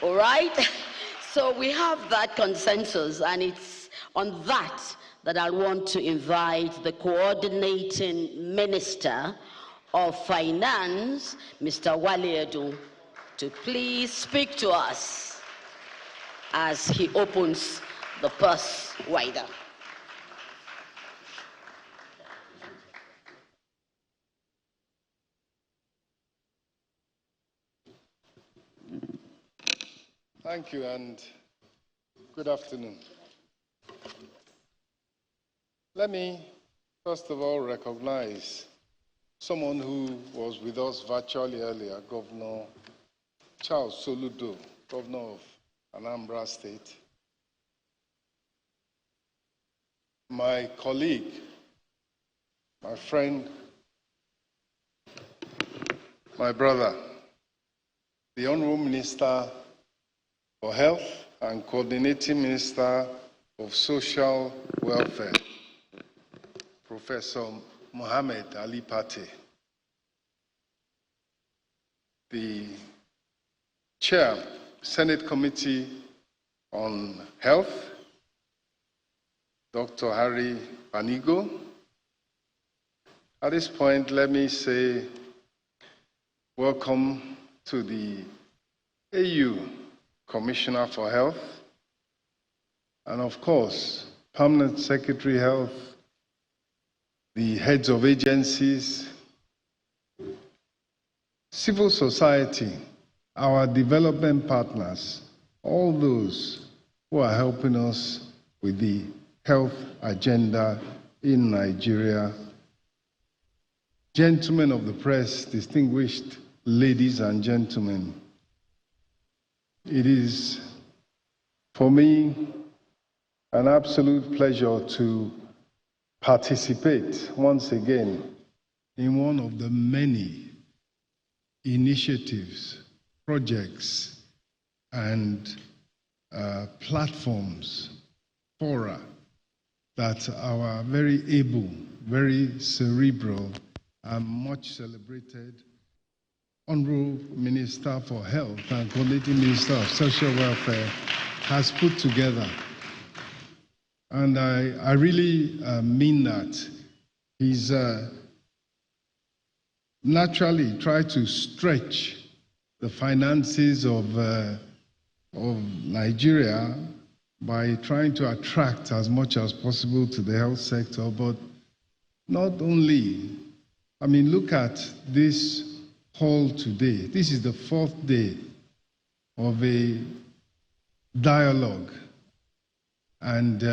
All right? So we have that consensus, and it's on that I want to invite the coordinating Minister of Finance, Mr. Wale Edun, to please speak to us as he opens the purse wider. Thank you, and good afternoon. Let me, first of all, recognize someone who was with us virtually earlier, Governor Charles Soludo, Governor of Anambra State. My colleague, my friend, my brother, the Honorable Minister for Health and Coordinating Minister of Social Welfare, Professor Mohammed Ali Pate, the Chair, Senate Committee on Health, Dr. Harry Panigo. At this point, let me say welcome to the AU Commissioner for Health, and of course, Permanent Secretary Health, the heads of agencies, civil society, our development partners, all those who are helping us with the health agenda in Nigeria. Gentlemen of the press, distinguished ladies and gentlemen, it is for me an absolute pleasure to participate once again in one of the many initiatives, projects, and platforms, fora, that our very able, very cerebral, and much celebrated Honorable Minister for Health and Coordinating Minister of Social Welfare has put together. And I really mean that. He's naturally tried to stretch the finances of Nigeria by trying to attract as much as possible to the health sector. But not only, I mean, look at this hall today. This is the fourth day of a dialogue. And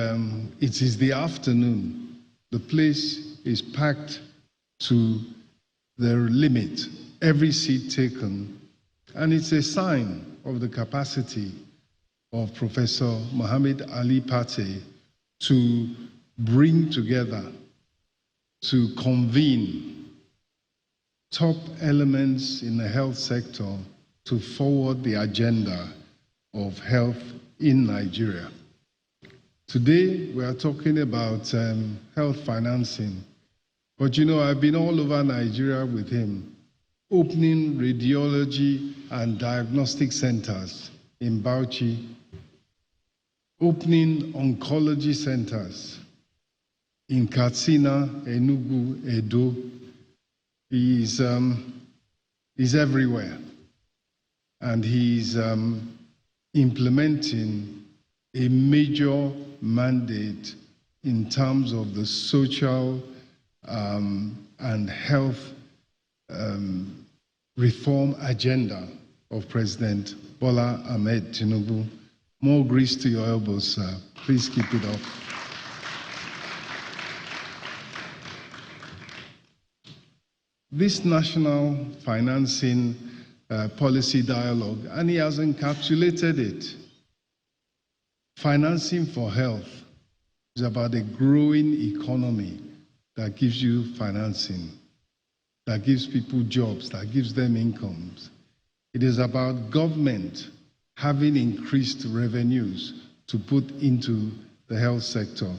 it is the afternoon. The place is packed to the limit, every seat taken. And it's a sign of the capacity of Professor Mohammed Ali Pate to bring together, to convene top elements in the health sector to forward the agenda of health in Nigeria. Today, we are talking about health financing. But you know, I've been all over Nigeria with him, opening radiology and diagnostic centers in Bauchi, opening oncology centers in Katsina, Enugu, Edo. He's everywhere. And he's implementing a major mandate in terms of the social and health reform agenda of President Bola Ahmed Tinubu. More grease to your elbows, sir. Please keep it up. This national financing policy dialogue, and he has encapsulated it. Financing for health is about a growing economy that gives you financing, that gives people jobs, that gives them incomes. It is about government having increased revenues to put into the health sector.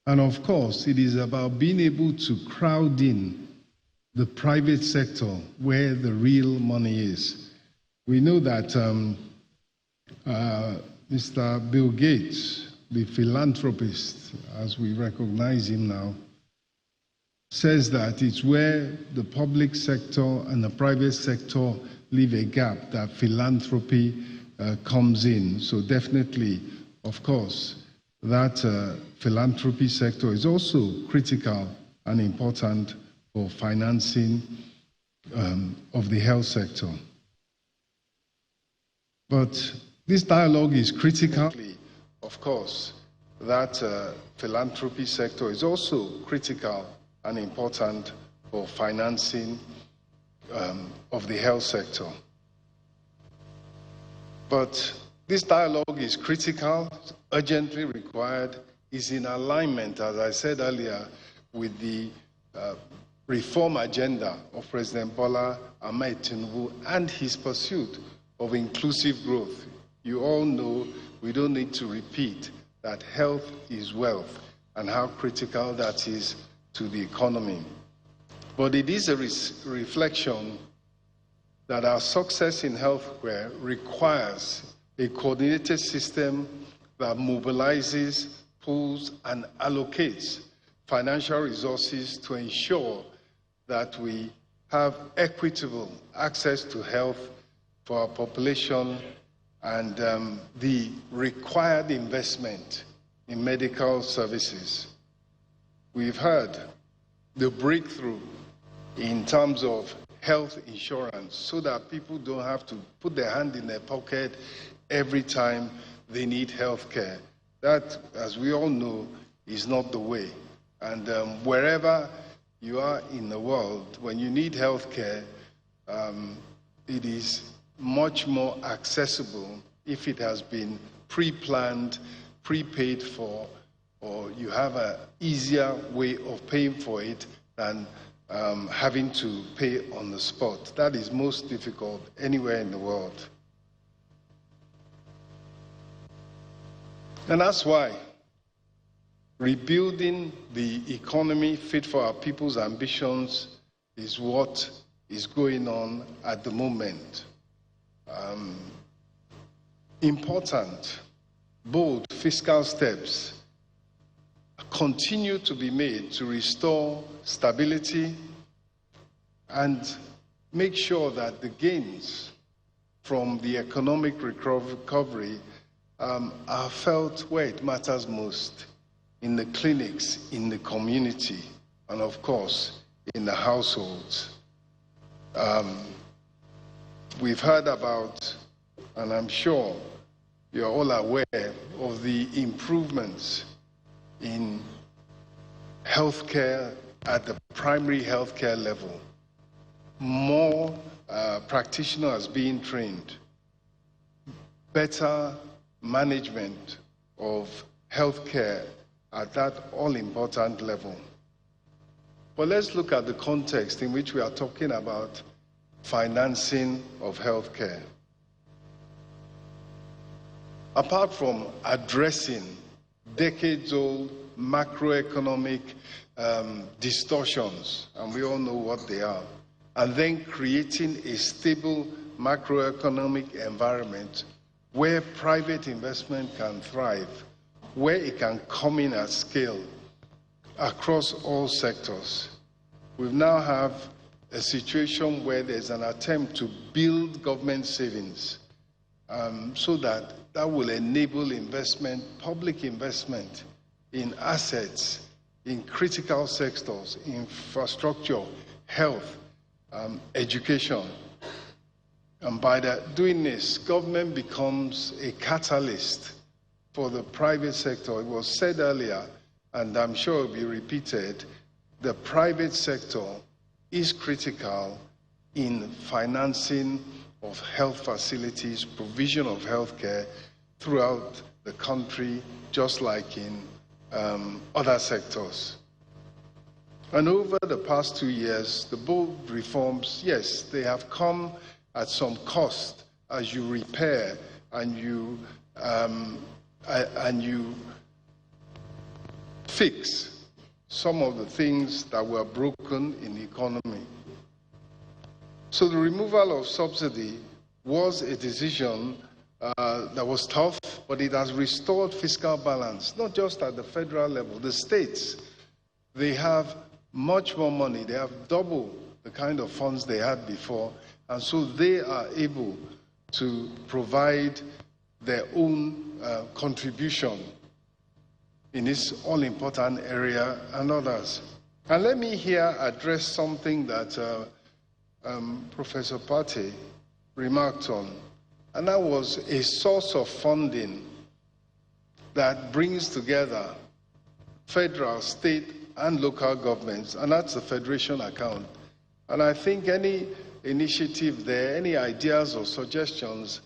And of course, it is about being able to crowd in the private sector where the real money is. We know that Mr. Bill Gates, the philanthropist, as we recognize him now, says that it's where the public sector and the private sector leave a gap that philanthropy comes in. So definitely, of course, that philanthropy sector is also critical and important for financing of the health sector. But this dialogue is critical. Of course, that philanthropy sector is also critical and important for financing of the health sector. But this dialogue is critical, urgently required, is in alignment, as I said earlier, with the reform agenda of President Bola Ahmed Tinubu and his pursuit of inclusive growth. You all know, we don't need to repeat, that health is wealth and how critical that is to the economy. But it is a reflection that our success in healthcare requires a coordinated system that mobilizes, pools, and allocates financial resources to ensure that we have equitable access to health for our population and the required investment in medical services. We've heard the breakthrough in terms of health insurance so that people don't have to put their hand in their pocket every time they need health care. That, as we all know, is not the way. And wherever you are in the world, when you need health care, it is much more accessible if it has been pre-planned, prepaid for, or you have an easier way of paying for it than having to pay on the spot. That is most difficult anywhere in the world. And that's why rebuilding the economy fit for our people's ambitions is what is going on at the moment. Important, bold fiscal steps continue to be made to restore stability and make sure that the gains from the economic recovery are felt where it matters most, in the clinics, in the community, and of course, in the households. We've heard about, and I'm sure you're all aware of the improvements in healthcare at the primary healthcare level. More practitioners being trained, better management of healthcare at that all-important level. But let's look at the context in which we are talking about financing of healthcare. Apart from addressing decades-old macroeconomic distortions, and we all know what they are, and then creating a stable macroeconomic environment where private investment can thrive, where it can come in at scale across all sectors. We now have a situation where there's an attempt to build government savings so that will enable investment, public investment in assets, in critical sectors, infrastructure, health, education. And by doing this, government becomes a catalyst for the private sector. It was said earlier, and I'm sure it will be repeated, the private sector is critical in financing of health facilities, provision of health care throughout the country, just like in other sectors. And over the past 2 years, the bold reforms, yes, they have come at some cost as you repair and you fix some of the things that were broken in the economy. So the removal of subsidy was a decision that was tough, but it has restored fiscal balance, not just at the federal level. The states, they have much more money. They have double the kind of funds they had before, and so they are able to provide their own contribution in this all-important area and others. And let me here address something that Professor Pate remarked on, and that was a source of funding that brings together federal, state, and local governments, and that's the federation account. And I think any initiative there, any ideas or suggestions,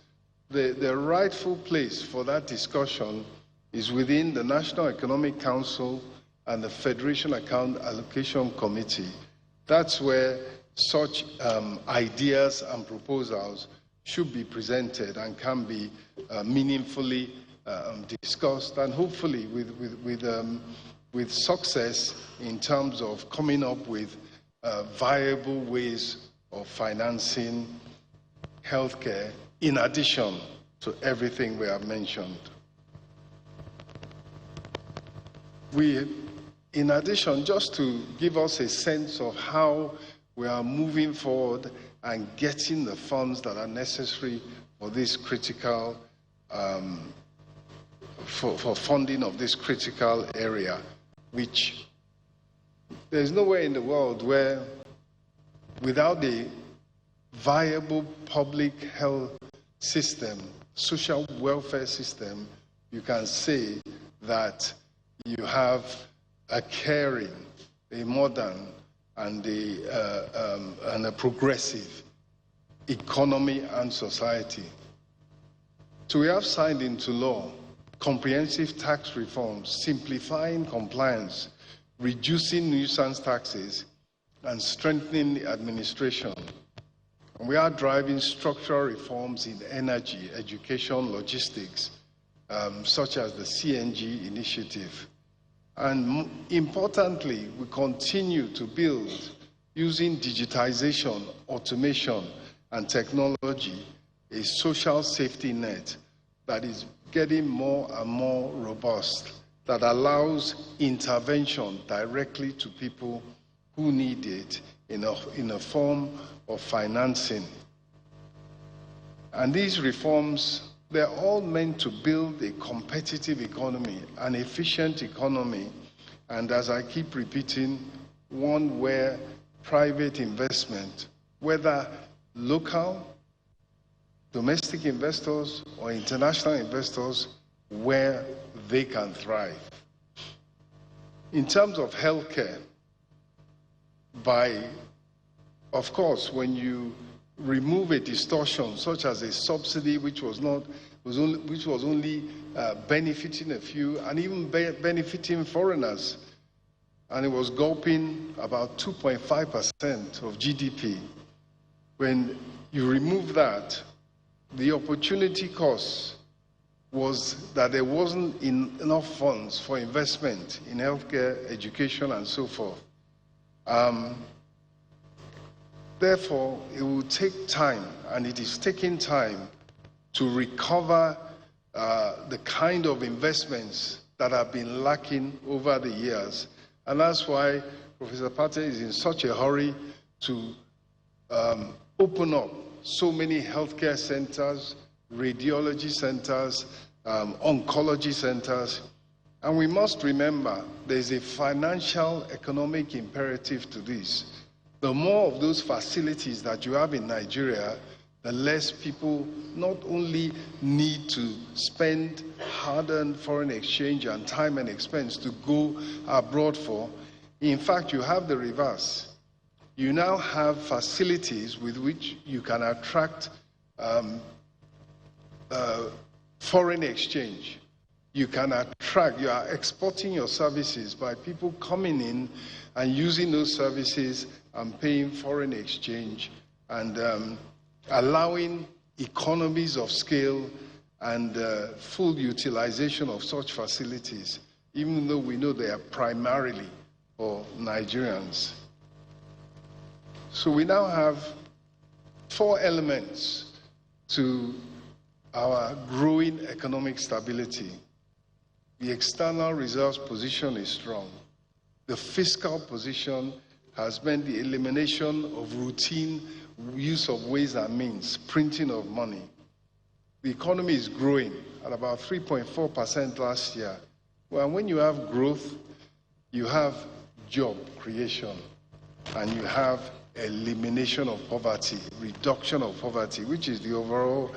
the rightful place for that discussion is within the National Economic Council and the Federation Account Allocation Committee. That's where such ideas and proposals should be presented and can be meaningfully discussed, and hopefully with success in terms of coming up with viable ways of financing healthcare in addition to everything we have mentioned. In addition, just to give us a sense of how we are moving forward and getting the funds that are necessary for this critical, for funding of this critical area, which there's nowhere in the world where, without a viable public health system, social welfare system, you can say that you have a caring, a modern, and a progressive economy and society. So we have signed into law comprehensive tax reforms, simplifying compliance, reducing nuisance taxes, and strengthening the administration. And we are driving structural reforms in energy, education, logistics, such as the CNG initiative. And importantly, we continue to build, using digitization, automation, and technology, a social safety net that is getting more and more robust, that allows intervention directly to people who need it in a form of financing. And these reforms, they're all meant to build a competitive economy, an efficient economy, and as I keep repeating, one where private investment, whether local, domestic investors or international investors, where they can thrive. In terms of healthcare, of course, when you remove a distortion such as a subsidy, which was only benefiting a few and even benefiting foreigners, and it was gulping about 2.5% of GDP. When you remove that, the opportunity cost was that there wasn't enough funds for investment in healthcare, education, and so forth. Therefore, it will take time, and it is taking time, to recover the kind of investments that have been lacking over the years. And that's why Professor Pate is in such a hurry to open up so many healthcare centers, radiology centers, oncology centers. And we must remember there's a financial, economic imperative to this. The more of those facilities that you have in Nigeria, the less people not only need to spend hard-earned foreign exchange and time and expense to go abroad for. In fact, you have the reverse. You now have facilities with which you can attract foreign exchange. You are exporting your services by people coming in and using those services and paying foreign exchange, and allowing economies of scale and full utilization of such facilities, even though we know they are primarily for Nigerians. So we now have 4 elements to our growing economic stability. The external reserves position is strong. The fiscal position has meant the elimination of routine use of ways and means, printing of money. The economy is growing at about 3.4% last year. Well, when you have growth, you have job creation, and you have elimination of poverty, reduction of poverty, which is the overall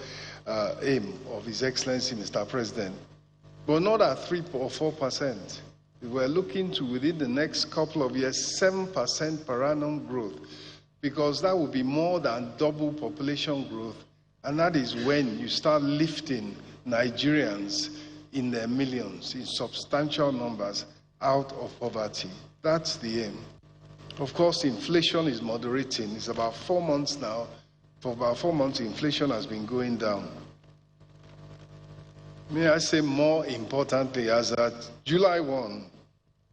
aim of His Excellency, Mr. President. But not at 3 or 4%. We're looking to, within the next couple of years, 7% per annum growth, because that will be more than double population growth, and that is when you start lifting Nigerians in their millions, in substantial numbers, out of poverty. That's the aim. Of course, inflation is moderating. It's about 4 months now. For about 4 months, inflation has been going down. May I say, more importantly, as at July 1,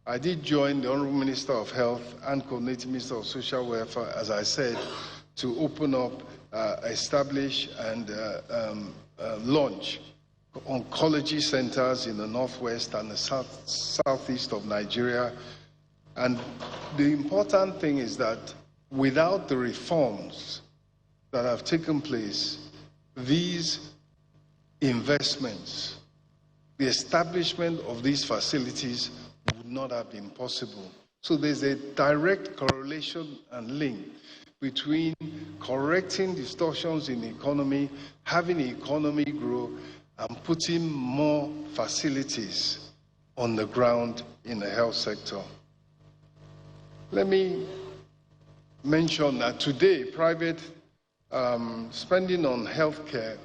I did join the Honorable Minister of Health and Coordinating Minister of Social Welfare, as I said, to open up, establish, and launch oncology centers in the northwest and the southeast of Nigeria. And the important thing is that without the reforms that have taken place, these investments, the establishment of these facilities would not have been possible. So there's a direct correlation and link between correcting distortions in the economy, having the economy grow, and putting more facilities on the ground in the health sector. Let me mention that today, private spending on healthcare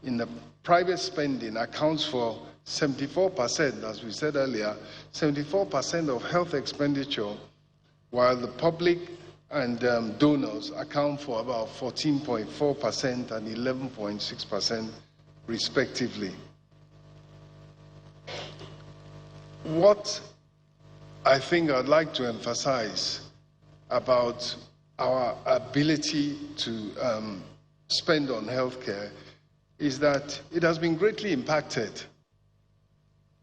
in the private spending accounts for 74%, as we said earlier, 74% of health expenditure, while the public and donors account for about 14.4% and 11.6% respectively. What I think I'd like to emphasize about our ability to spend on healthcare is that it has been greatly impacted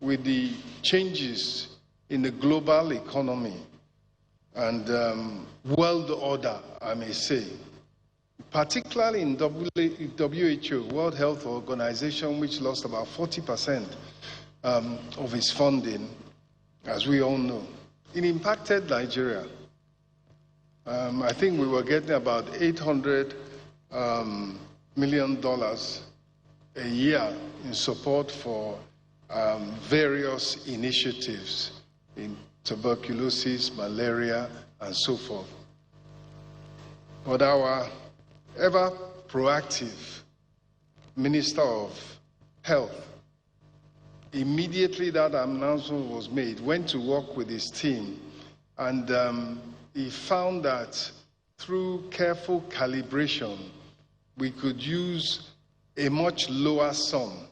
with the changes in the global economy and world order, I may say, particularly in WHO, World Health Organization, which lost about 40% of its funding, as we all know. It impacted Nigeria. I think we were getting about $800 million a year in support for various initiatives in tuberculosis, malaria, and so forth. But our ever proactive Minister of Health, immediately that announcement was made, went to work with his team, and he found that through careful calibration, we could use a much lower sum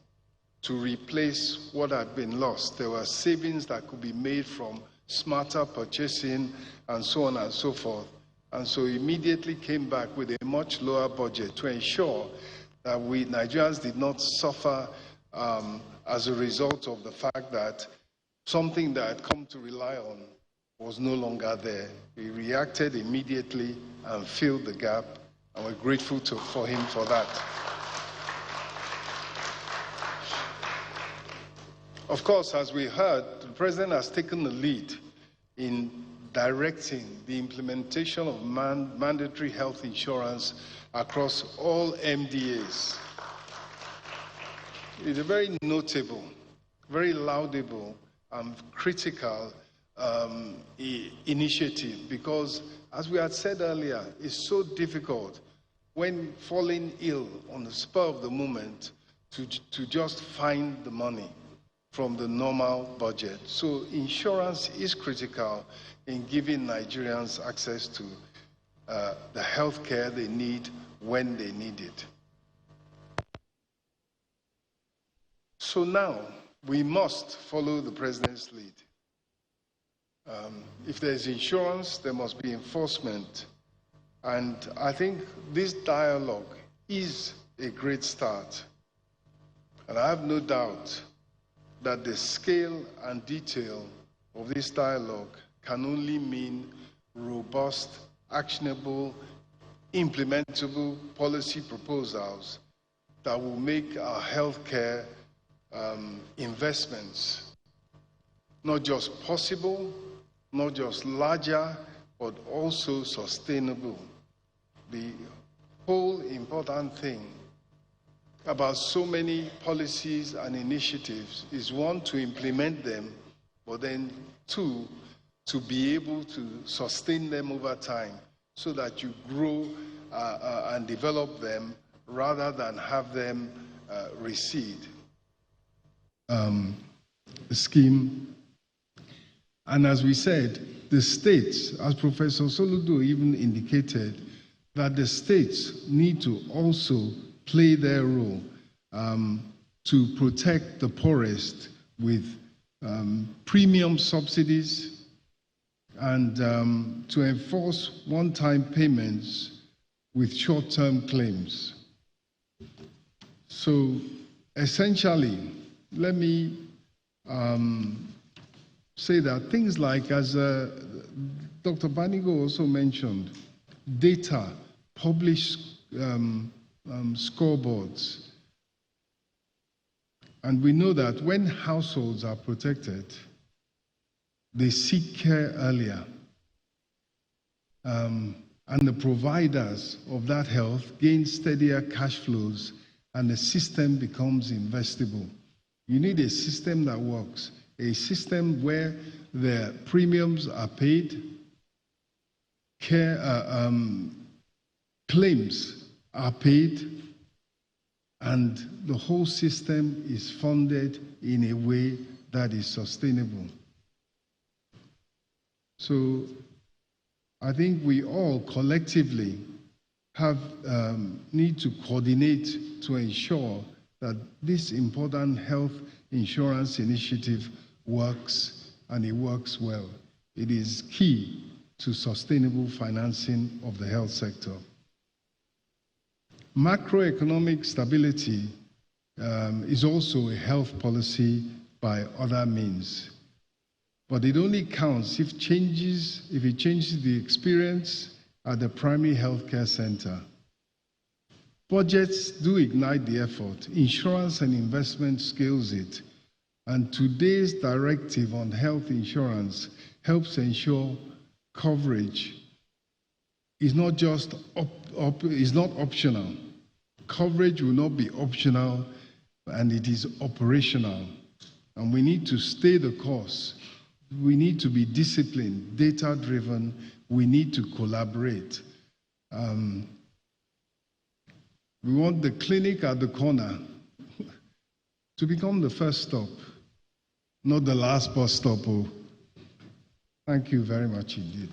to replace what had been lost. There were savings that could be made from smarter purchasing and so on and so forth. And so immediately came back with a much lower budget to ensure that we Nigerians did not suffer as a result of the fact that something that had come to rely on was no longer there. We reacted immediately and filled the gap, and we're grateful for him for that. Of course, as we heard, the President has taken the lead in directing the implementation of mandatory health insurance across all MDAs. It's a very notable, very laudable, and critical initiative, because, as we had said earlier, it's so difficult when falling ill on the spur of the moment to just find the money from the normal budget. So insurance is critical in giving Nigerians access to the health care they need when they need it. So now we must follow the President's lead. If there's insurance, there must be enforcement. And I think this dialogue is a great start. And I have no doubt that the scale and detail of this dialogue can only mean robust, actionable, implementable policy proposals that will make our healthcare investments not just possible, not just larger, but also sustainable. The whole important thing about so many policies and initiatives is, one, to implement them, but then two, to be able to sustain them over time so that you grow and develop them rather than have them recede. Scheme. And as we said, the states, as Professor Soludo even indicated, that the states need to also play their role to protect the poorest with premium subsidies and to enforce one-time payments with short-term claims. So essentially, let me say that things like, as Dr. Banigo also mentioned, data, published scoreboards. And we know that when households are protected, they seek care earlier. And the providers of that health gain steadier cash flows, and the system becomes investable. You need a system that works, a system where the premiums are paid, claims are paid, and the whole system is funded in a way that is sustainable. So I think we all collectively need to coordinate to ensure that this important health insurance initiative works, and it works well. It is key to sustainable financing of the health sector. Macroeconomic stability is also a health policy by other means. But it only counts if it changes the experience at the primary healthcare center. Budgets do ignite the effort. Insurance and investment scales it. And today's directive on health insurance helps ensure coverage is not just is not optional. Coverage will not be optional, and it is operational. And we need to stay the course. We need to be disciplined, data-driven. We need to collaborate. We want the clinic at the corner to become the first stop, not the last bus stop. Thank you very much indeed.